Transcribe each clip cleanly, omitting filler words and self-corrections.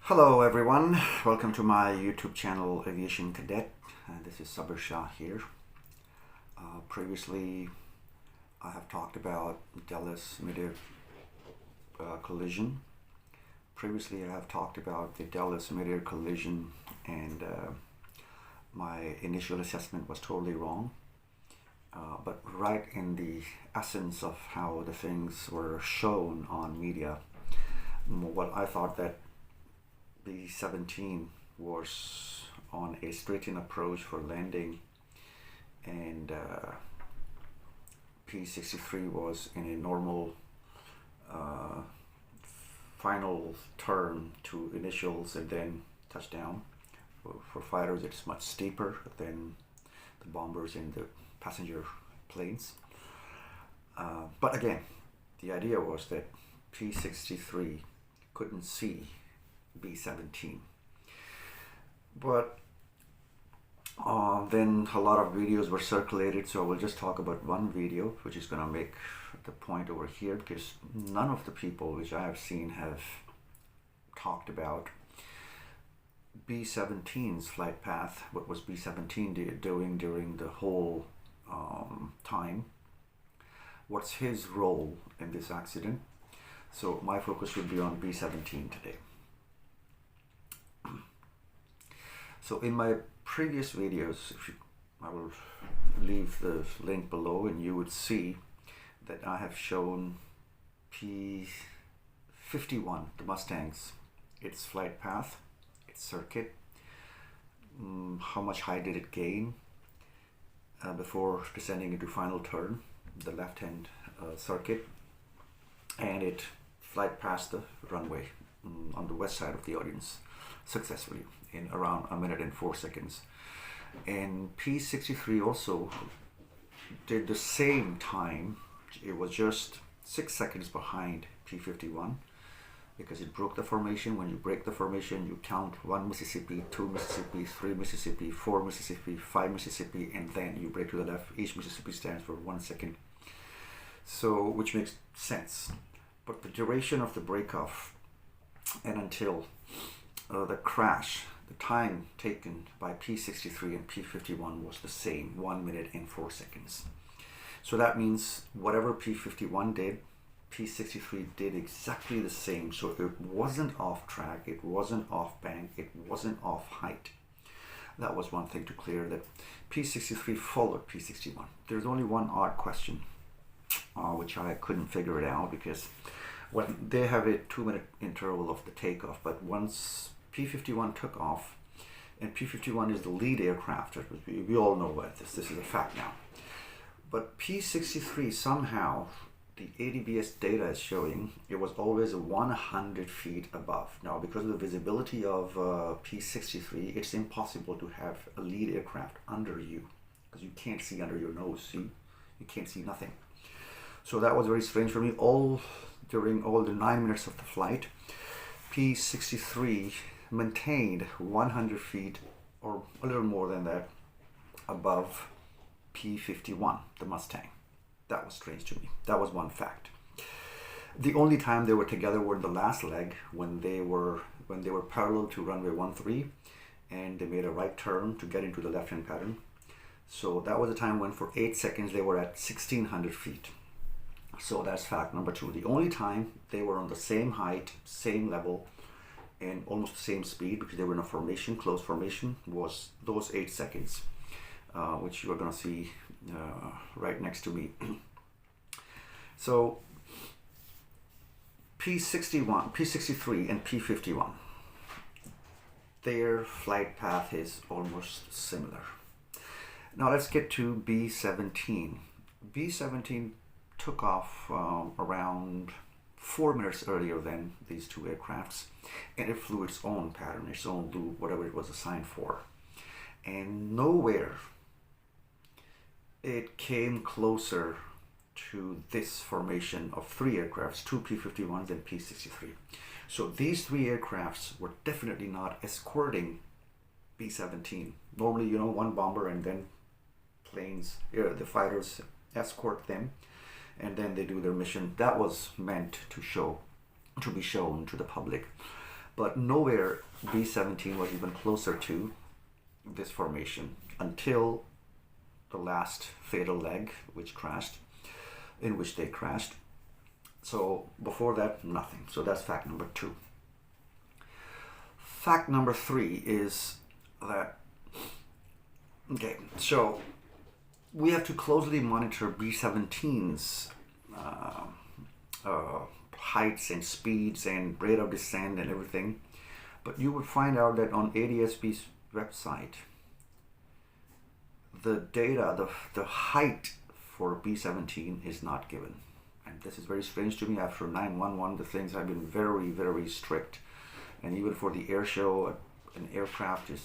Hello everyone, welcome to my YouTube channel Aviation Cadet. This is Sabir Shah here. Previously I have talked about Dallas MidAir Collision. Previously I have talked about the Dallas MidAir Collision and my initial assessment was totally wrong. But right in the essence of how the things were shown on media, what I thought that B17 was on a straight-in approach for landing and P63 was in a normal final turn to initials and then touchdown. For fighters it's much steeper than the bombers in the passenger planes. But again, the idea was that P63 couldn't see B17, but then a lot of videos were circulated, so I will just talk about one video which is going to make the point over here, because none of the people which I have seen have talked about B17's flight path. What was B17 doing during the whole time? What's his role in this accident? So my focus will be on B17 today. So in my previous videos, I will leave the link below, and you would see that I have shown P51, the Mustang's, its flight path, its circuit, how much height did it gain before descending into final turn, the left-hand circuit, and it flight past the runway on the west side of the audience successfully in around 1 minute and 4 seconds. And P63 also did the same time. It was just 6 seconds behind P51 because it broke the formation. When you break the formation, you count 1 Mississippi, 2 Mississippi, 3 Mississippi, 4 Mississippi, 5 Mississippi, and then you break to the left. Each Mississippi stands for 1 second, so which makes sense. But the duration of the breakoff and until the crash, the time taken by P63 and P51 was the same, 1 minute and 4 seconds. So that means whatever P51 did, P63 did exactly the same. So it wasn't off track, it wasn't off bank, it wasn't off height. That was one thing to clear, that P63 followed P61. There's only one odd question, which I couldn't figure it out, because when they have a 2 minute interval of the takeoff, but once P51 took off, and P51 is the lead aircraft, we all know what this is a fact now, but P63 somehow, the ADSB data is showing it was always 100 feet above. Now because of the visibility of P63, it's impossible to have a lead aircraft under you, because you can't see under your nose, see, you can't see nothing. So that was very strange for me. During all the 9 minutes of the flight, P63 maintained 100 feet or a little more than that above P51, the Mustang. That was strange to me. That was one fact. The only time they were together were in the last leg, when they were parallel to runway 13 and they made a right turn to get into the left-hand pattern. So that was the time when for 8 seconds they were at 1600 feet. So that's fact number 2. The only time they were on the same height, same level, and almost the same speed, because they were in a formation, close formation, was those 8 seconds, which you are going to see right next to me. So P63 and P51, their flight path is almost similar. Now let's get to B17. B17 took off around 4 minutes earlier than these two aircrafts, and it flew its own pattern, its own loop, whatever it was assigned for, and nowhere it came closer to this formation of 3 aircrafts, 2 P51s and P63. So these 3 aircrafts were definitely not escorting B17. Normally, you know, one bomber and then planes, the fighters escort them, and then they do their mission. That was meant to be shown to the public. But nowhere B-17 was even closer to this formation until the last fatal leg, in which they crashed. So before that, nothing. So that's fact number 2. Fact number 3 is that, okay, so we have to closely monitor B-17's heights and speeds and rate of descent and everything. But you would find out that on ADSB's website, the data, the height for B-17 is not given. And this is very strange to me. After 911, the things have been very, very strict. And even for the air show, an aircraft is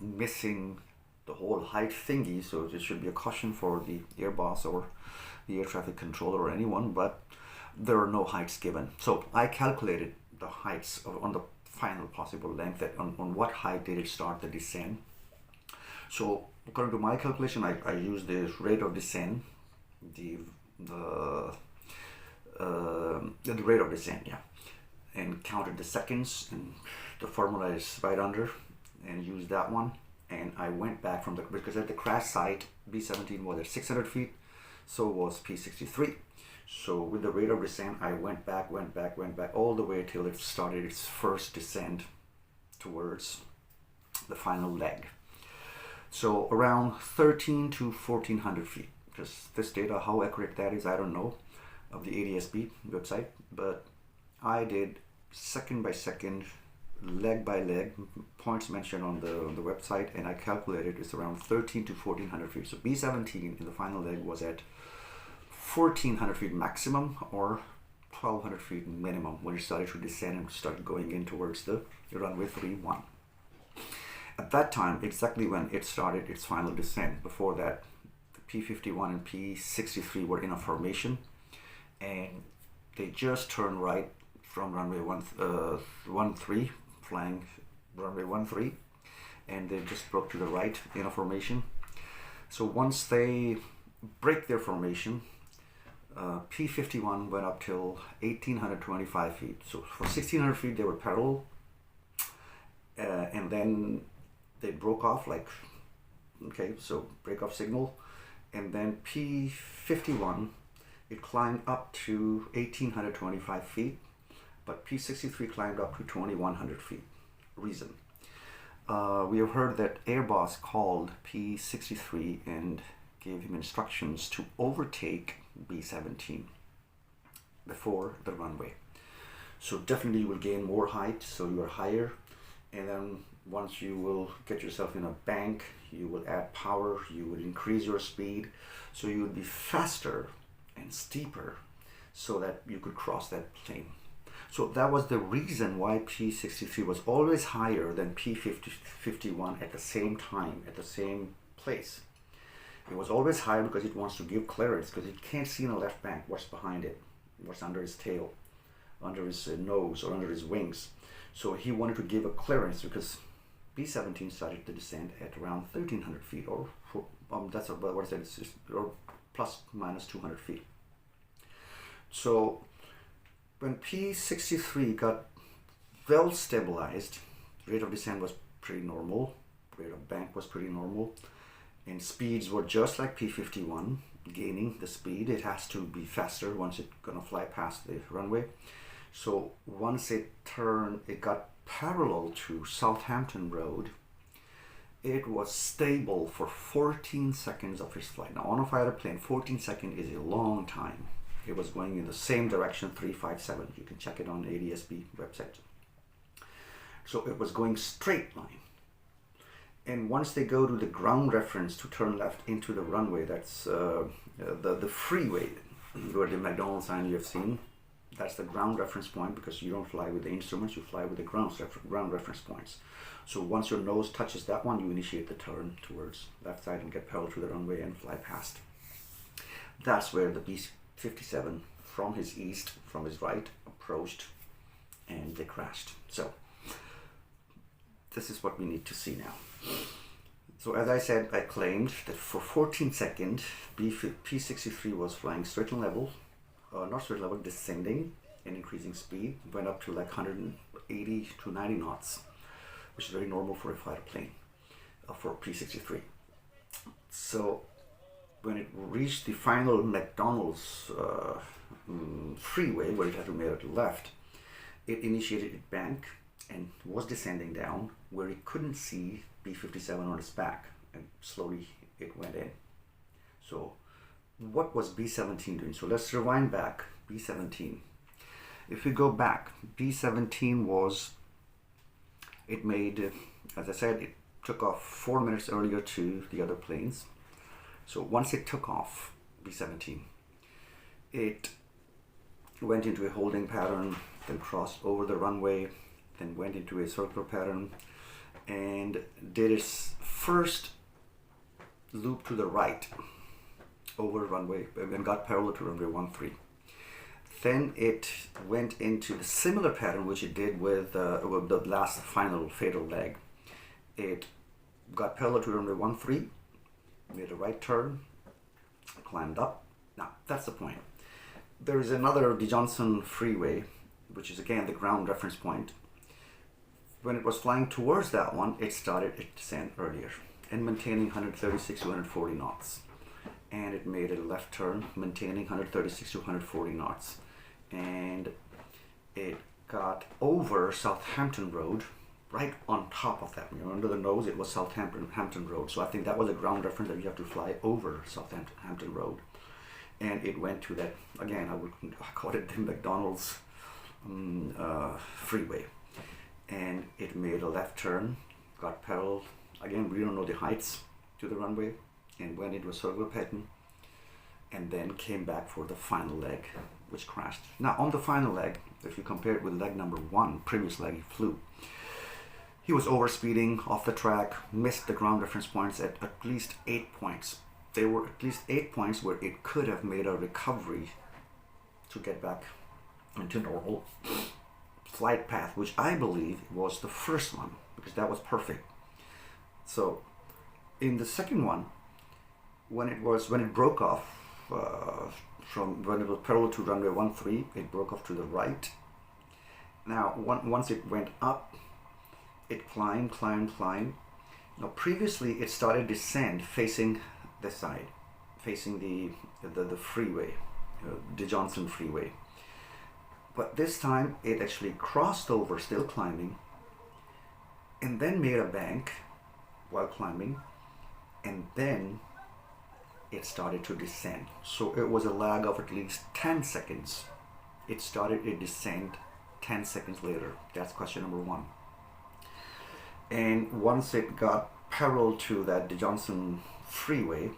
missing the whole height thingy. So this should be a caution for the air boss or the air traffic controller or anyone, but there are no heights given. So I calculated the heights on the final possible length, that on what height did it start the descent. So according to my calculation, I used the rate of descent, the rate of descent, yeah, and counted the seconds, and the formula is right under, and used that one. And I went back from because at the crash site, B-17 was at 600 feet, so was P-63. So with the rate of descent, I went back all the way till it started its first descent towards the final leg. So around 13 to 1400 feet. Just this data, how accurate that is, I don't know, of the ADSB website, but I did second by second, leg by leg, points mentioned on the website, and I calculated it's around 13 to 1400 feet. So B-17 in the final leg was at 1400 feet maximum or 1200 feet minimum when it started to descend and started going in towards the runway 31. At that time, exactly when it started its final descent, before that, the P-51 and P-63 were in a formation, and they just turned right from runway 13, flying runway 13, and they just broke to the right in a formation. So once they break their formation, P-51 went up till 1825 feet. So for 1600 feet they were parallel, and then they broke off, like, okay, so break off signal, and then P-51, it climbed up to 1825 feet, but P-63 climbed up to 2100 feet. Reason, we have heard that Airboss called P-63 and gave him instructions to overtake B-17 before the runway. So definitely you will gain more height, so you are higher, and then once you will get yourself in a bank, you will add power, you will increase your speed, so you will be faster and steeper so that you could cross that plane. So that was the reason why P-63 was always higher than P-51 at the same time, at the same place. It was always higher because it wants to give clearance, because it can't see in the left bank what's behind it, what's under his tail, under his nose, or under his wings. So he wanted to give a clearance because B-17 started the descent at around 1300 feet, or that's about what I said, or plus minus 200 feet. So when P-63 got well stabilized, rate of descent was pretty normal, rate of bank was pretty normal, and speeds were just like P-51, gaining the speed. It has to be faster once it's gonna fly past the runway. So once it turned, it got parallel to Southampton Road, it was stable for 14 seconds of its flight. Now on a fighter plane, 14 seconds is a long time. It was going in the same direction, 357. You can check it on ADSB website. So it was going straight line. And once they go to the ground reference to turn left into the runway, that's the freeway where the McDonald's sign you have seen, that's the ground reference point, because you don't fly with the instruments, you fly with the ground reference points. So once your nose touches that one, you initiate the turn towards left side and get parallel to the runway and fly past. That's where the B-57 from his east, from his right, approached, and they crashed. So this is what we need to see now. So as I said, I claimed that for 14 seconds, P-63 was flying straight and level, not straight level, descending, in increasing speed, went up to like 180 to 90 knots, which is very normal for a fighter plane, for P-63. So when it reached the final McDonald's freeway, where it had to make a left, it initiated its bank and was descending down where it couldn't see B-57 on its back, and slowly it went in. So what was B-17 doing? So let's rewind back. B-17. If we go back, B-17 was, it made, as I said, it took off 4 minutes earlier to the other planes. So once it took off, B-17, it went into a holding pattern, then crossed over the runway, then went into a circular pattern, and did its first loop to the right over runway, and got parallel to runway 13. Then it went into the similar pattern which it did with the last final fatal leg. It got parallel to runway 13, made a right turn, climbed up. Now that's the point. There is another De Johnson freeway, which is again the ground reference point. When it was flying towards that one, it started its descent earlier and maintaining 136 to 140 knots. And it made a left turn, maintaining 136 to 140 knots. And it got over Southampton Road, right on top of that. You know, under the nose, it was Southampton Road. So I think that was a ground reference that you have to fly over Southampton Road. And it went to that, again, I call it the McDonald's freeway. And it made a left turn, got parallel. Again, we don't know the heights to the runway, and went into a circular pattern, and then came back for the final leg, which crashed. Now, on the final leg, if you compare it with leg number 1, previous leg he flew, he was overspeeding off the track, missed the ground reference points at least 8 points. There were at least 8 points where it could have made a recovery to get back into normal flight path, which I believe was the first one, because that was perfect. So in the second one, when it broke off from when it was parallel to runway 13, it broke off to the right. Now once it went up, it climbed. Now previously it started descend facing this side, facing the freeway, De Johnson freeway. But this time it actually crossed over, still climbing, and then made a bank while climbing, and then it started to descend. So it was a lag of at least 10 seconds. It started a descent 10 seconds later. That's question number 1. And once it got parallel to that De Johnson freeway,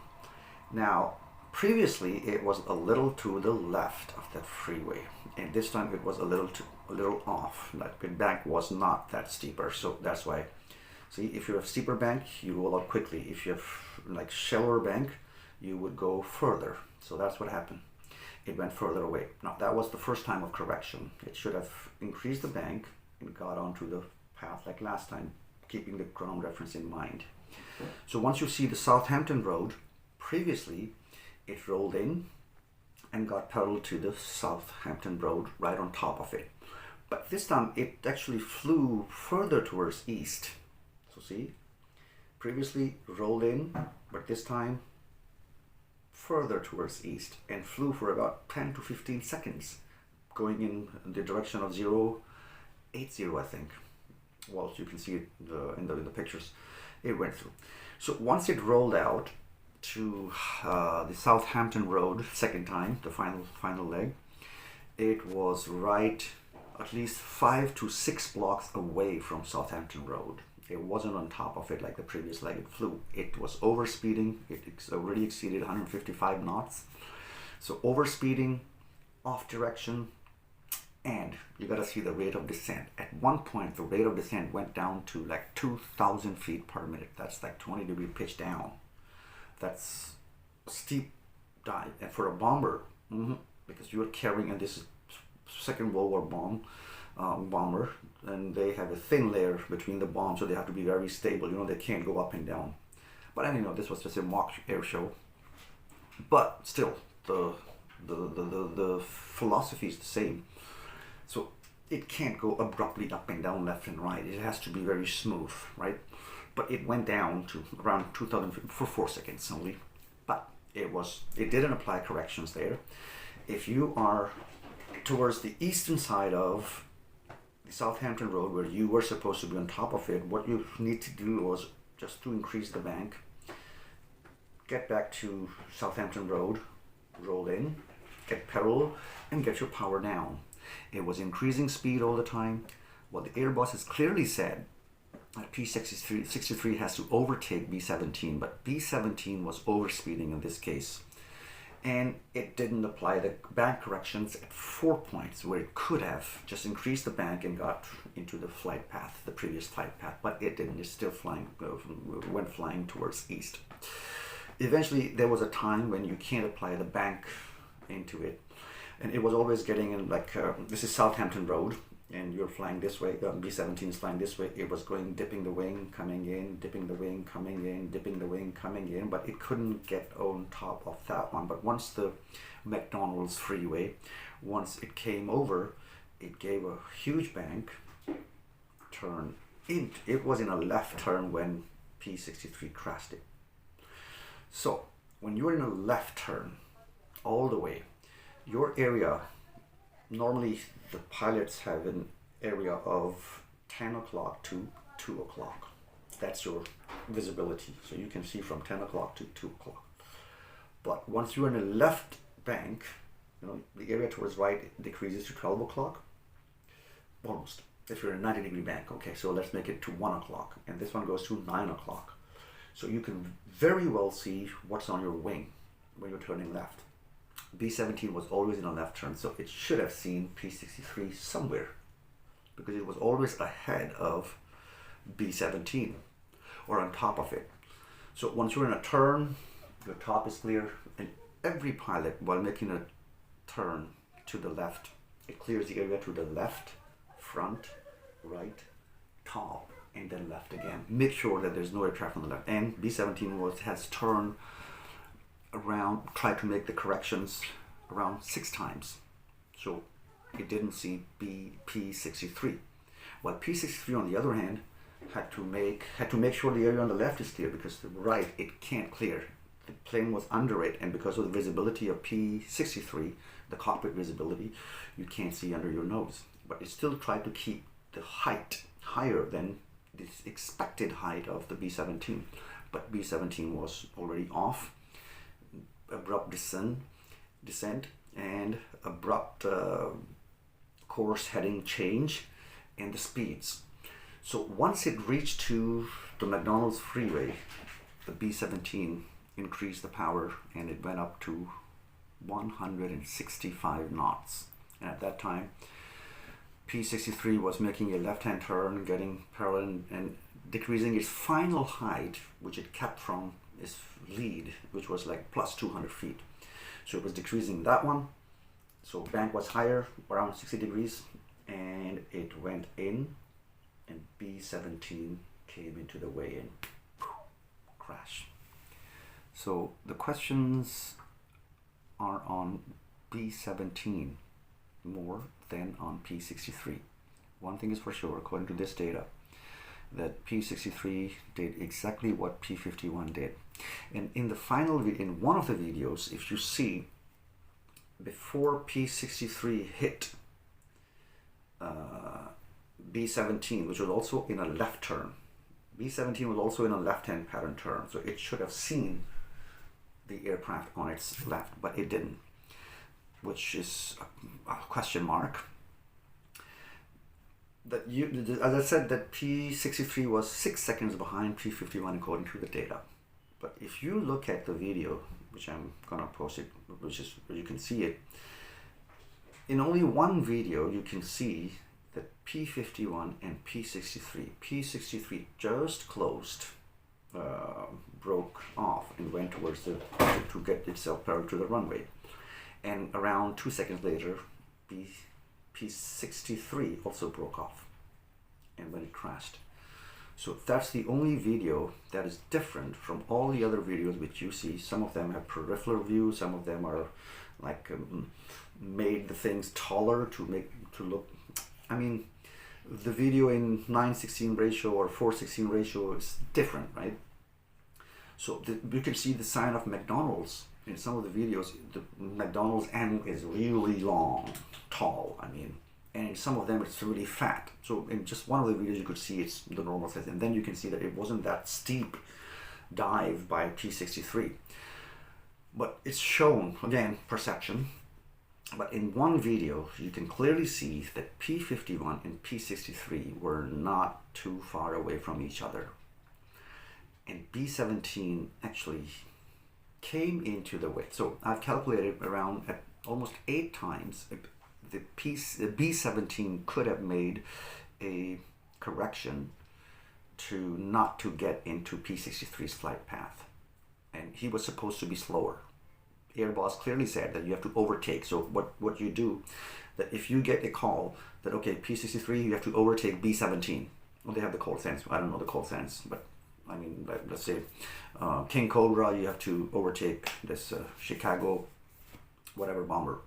now previously it was a little to the left of that freeway, and this time it was a little off. Like the bank was not that steeper, so that's why. See, if you have steeper bank, you roll out quickly. If you have like shallower bank, you would go further. So that's what happened. It went further away. Now that was the first time of correction. It should have increased the bank and got onto the path like last time, keeping the ground reference in mind. So once you see the Southampton Road, previously it rolled in and got parallel to the Southampton Road right on top of it. But this time it actually flew further towards east. So see, previously rolled in, but this time further towards east, and flew for about 10 to 15 seconds, going in the direction of 080, I think. Well, you can see it in the pictures. It went through. So once it rolled out to the Southampton Road second time, the final leg, it was right at least 5 to 6 blocks away from Southampton Road. It wasn't on top of it like the previous leg it flew. It was overspeeding. It already exceeded 155 knots. So overspeeding, off direction, and you got to see the rate of descent. At one point, the rate of descent went down to like 2,000 feet per minute. That's like 20-degree pitch down. That's a steep dive. And for a bomber, because you're carrying, and this is Second World War bomber, and they have a thin layer between the bombs, so they have to be very stable. You know, they can't go up and down. But anyway, this was just a mock air show. But still, the philosophy is the same. So it can't go abruptly up and down, left and right. It has to be very smooth, right? But it went down to around 2000 for 4 seconds only. But it didn't apply corrections there. If you are towards the eastern side of the Southampton Road, where you were supposed to be on top of it, what you need to do was just to increase the bank, get back to Southampton Road, roll in, get parallel, and get your power down. It was increasing speed all the time. Well, the Airbus has clearly said that P63 has to overtake B17, but B17 was overspeeding in this case. And it didn't apply the bank corrections at 4 points, where it could have just increased the bank and got into the flight path, the previous flight path, but it didn't. It's still flying, went flying towards east. Eventually, there was a time when you can't apply the bank into it, and it was always getting in, like, this is Southampton Road, and you're flying this way, B17 is flying this way. It was going, dipping the wing, coming in, dipping the wing, coming in, dipping the wing, coming in, but it couldn't get on top of that one. But once the McDonald's freeway, once it came over, it gave a huge bank turn in. It was in a left turn when P63 crashed it. So when you're in a left turn all the way, your area, normally the pilots have an area of 10 o'clock to 2 o'clock. That's your visibility. So you can see from 10 o'clock to 2 o'clock. But once you're in a left bank, the area towards right decreases to 12 o'clock, almost. If you're in a 90-degree bank, okay, so let's make it to 1 o'clock. And this one goes to 9 o'clock. So you can very well see what's on your wing when you're turning left. B17 was always in a left turn, so it should have seen P63 somewhere, because it was always ahead of B17 or on top of it. So once you're in a turn, your top is clear, and every pilot, while making a turn to the left, it clears the area to the left, front, right, top, and then left again. Make sure that there's no aircraft on the left. And B17 has turned around, tried to make the corrections around 6 times. So it didn't see P63. While P63, on the other hand, had to make sure the area on the left is clear, because the right, it can't clear. The plane was under it, and because of the visibility of P63, the cockpit visibility, you can't see under your nose. But it still tried to keep the height higher than the expected height of the B17. But B17 was already off. Abrupt descent and abrupt course heading change, and the speeds. So once it reached to the McDonald's freeway, the B17 increased the power, and it went up to 165 knots. And at that time, P63 was making a left-hand turn, getting parallel and decreasing its final height, which it kept from its lead, which was like plus 200 feet. So it was decreasing that one. So bank was higher, around 60 degrees, and it went in, and B17 came into the weigh-in. Crash. So the questions are on B17 more than on P63. One thing is for sure, according to this data, that P63 did exactly what P51 did. And in the final, in one of the videos, if you see, before P63 hit B17, which was also in a left turn, B17 was also in a left-hand pattern turn, so it should have seen the aircraft on its left, but it didn't, which is a question mark. That as I said, that P63 was 6 seconds behind P51 according to the data. But if you look at the video, which I'm gonna post it, which is where you can see it, in only one video you can see that P51 and P63 just closed, broke off and went towards to get itself parallel to the runway. And around 2 seconds later, P63 also broke off, and when it crashed. So that's the only video that is different from all the other videos which you see. Some of them have peripheral view, some of them are like made the things taller to look. I mean, the video in 9:16 ratio or 4:16 ratio is different, right? So you can see the sign of McDonald's in some of the videos. The McDonald's M is really long, tall. I mean, and in some of them it's really fat. So in just one of the videos you could see it's the normal size, and then you can see that it wasn't that steep dive by P63. But it's shown, again, perception. But in one video, you can clearly see that P51 and P63 were not too far away from each other. And B17 actually came into the width. So I've calculated around at almost 8 times the B17 could have made a correction to not to get into P63's flight path. And he was supposed to be slower. Airbus clearly said that you have to overtake. So what you do, that if you get a call that, okay, P63, you have to overtake B17. Well, they have the call sense. I don't know the call sense, but I mean, let's say King Cobra, you have to overtake this Chicago, whatever bomber.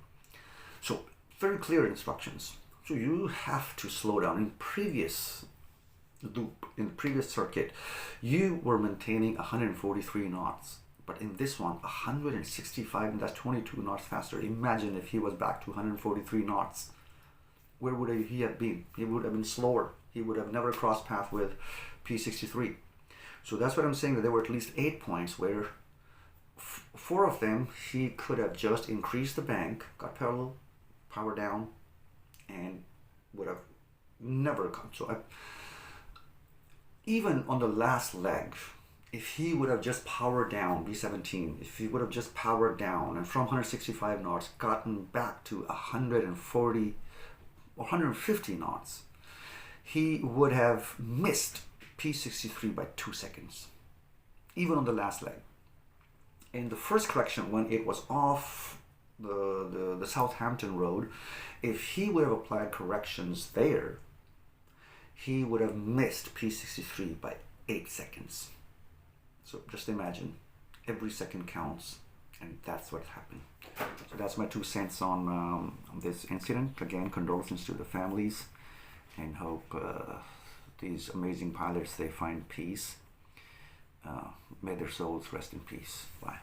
So very clear instructions. So you have to slow down. In previous loop, in the previous circuit, you were maintaining 143 knots. But in this one, 165, and that's 22 knots faster. Imagine if he was back to 143 knots. Where would he have been? He would have been slower. He would have never crossed path with P63. So that's what I'm saying, that there were at least 8 points where 4 of them, he could have just increased the bank, got parallel, power down, and would have never come. So even on the last leg, if he would have just powered down, B17, if he would have just powered down and from 165 knots gotten back to 140 or 150 knots, he would have missed P63 by 2 seconds, even on the last leg. In the first correction, when it was off the Southampton road, if he would have applied corrections there, he would have missed P63 by 8 seconds. So just imagine, every second counts, and that's what happened. So that's my 2 cents on this incident. Again, condolences to the families, and hope these amazing pilots, they find peace. May their souls rest in peace. Bye.